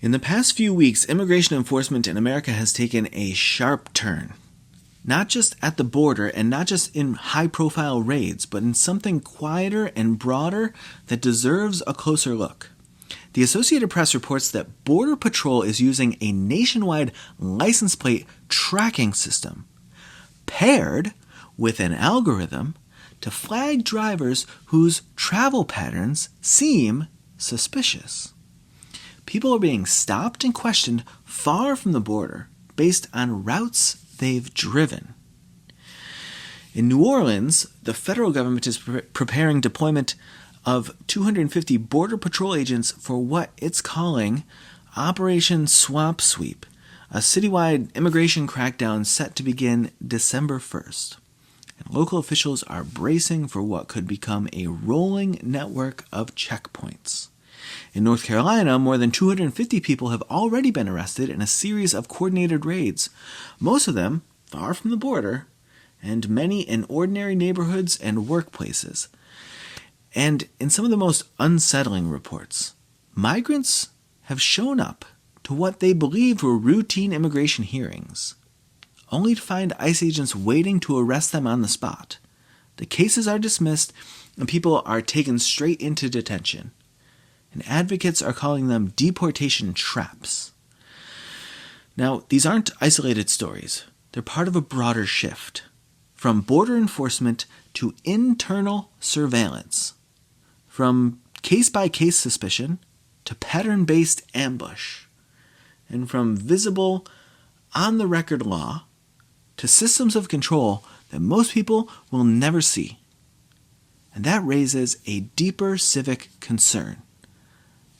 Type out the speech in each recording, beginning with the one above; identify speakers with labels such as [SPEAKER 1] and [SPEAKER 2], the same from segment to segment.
[SPEAKER 1] In the past few weeks, immigration enforcement in America has taken a sharp turn. Not just at the border and not just in high-profile raids, but in something quieter and broader that deserves a closer look. The Associated Press reports that Border Patrol is using a nationwide license plate tracking system, paired with an algorithm to flag drivers whose travel patterns seem suspicious. People are being stopped and questioned far from the border based on routes they've driven. In New Orleans, the federal government is preparing deployment of 250 Border Patrol agents for what it's calling Operation Swamp Sweep, a citywide immigration crackdown set to begin December 1st. And local officials are bracing for what could become a rolling network of checkpoints. In North Carolina, more than 250 people have already been arrested in a series of coordinated raids, most of them far from the border, and many in ordinary neighborhoods and workplaces. And in some of the most unsettling reports, migrants have shown up to what they believed were routine immigration hearings, only to find ICE agents waiting to arrest them on the spot. The cases are dismissed, and people are taken straight into detention. And advocates are calling them deportation traps. Now, these aren't isolated stories. They're part of a broader shift, from border enforcement to internal surveillance, from case-by-case suspicion to pattern-based ambush, and from visible, on-the-record law to systems of control that most people will never see. And that raises a deeper civic concern.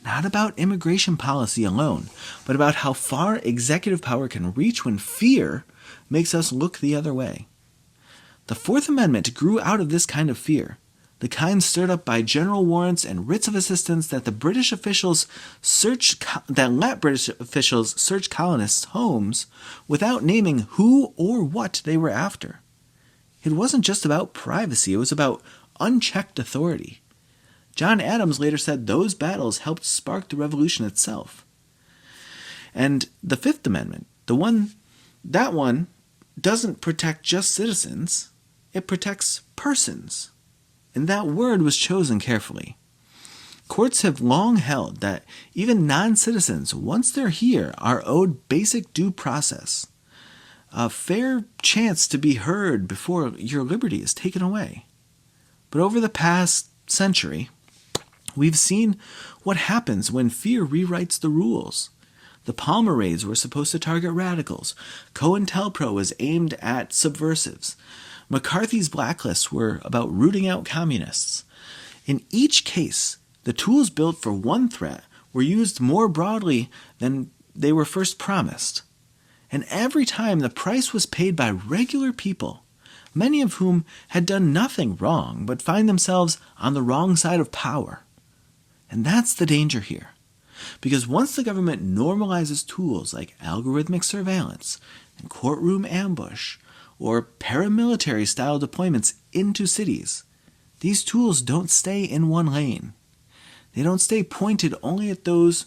[SPEAKER 1] Not about immigration policy alone, but about how far executive power can reach when fear makes us look the other way. The Fourth Amendment grew out of this kind of fear, the kind stirred up by general warrants and writs of assistance that let British officials search colonists' homes without naming who or what they were after. It wasn't just about privacy, it was about unchecked authority. John Adams later said those battles helped spark the revolution itself. And the Fifth Amendment, that one doesn't protect just citizens, it protects persons. And that word was chosen carefully. Courts have long held that even non-citizens, once they're here, are owed basic due process, a fair chance to be heard before your liberty is taken away. But over the past century, we've seen what happens when fear rewrites the rules. The Palmer raids were supposed to target radicals. COINTELPRO was aimed at subversives. McCarthy's blacklists were about rooting out communists. In each case, the tools built for one threat were used more broadly than they were first promised. And every time the price was paid by regular people, many of whom had done nothing wrong but find themselves on the wrong side of power. And that's the danger here. Because once the government normalizes tools like algorithmic surveillance and courtroom ambush or paramilitary-style deployments into cities, these tools don't stay in one lane. They don't stay pointed only at those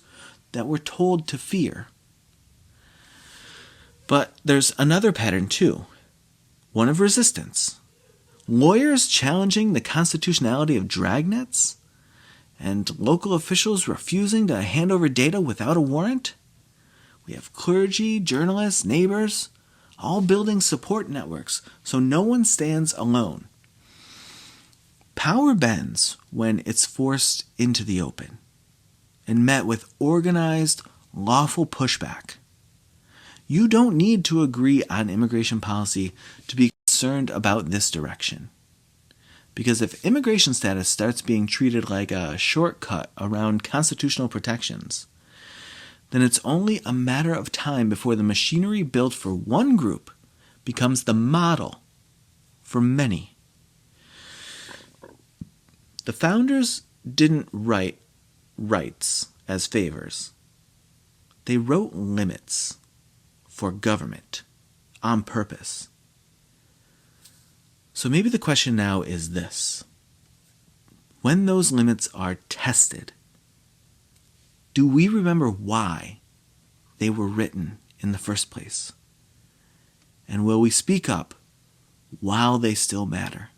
[SPEAKER 1] that we're told to fear. But there's another pattern too, one of resistance. Lawyers challenging the constitutionality of dragnets, and local officials refusing to hand over data without a warrant. We have clergy, journalists, neighbors, all building support networks so no one stands alone. Power bends when it's forced into the open and met with organized, lawful pushback. You don't need to agree on immigration policy to be concerned about this direction. Because if immigration status starts being treated like a shortcut around constitutional protections, then it's only a matter of time before the machinery built for one group becomes the model for many. The founders didn't write rights as favors. They wrote limits for government on purpose. So maybe the question now is this. When those limits are tested, do we remember why they were written in the first place? And will we speak up while they still matter?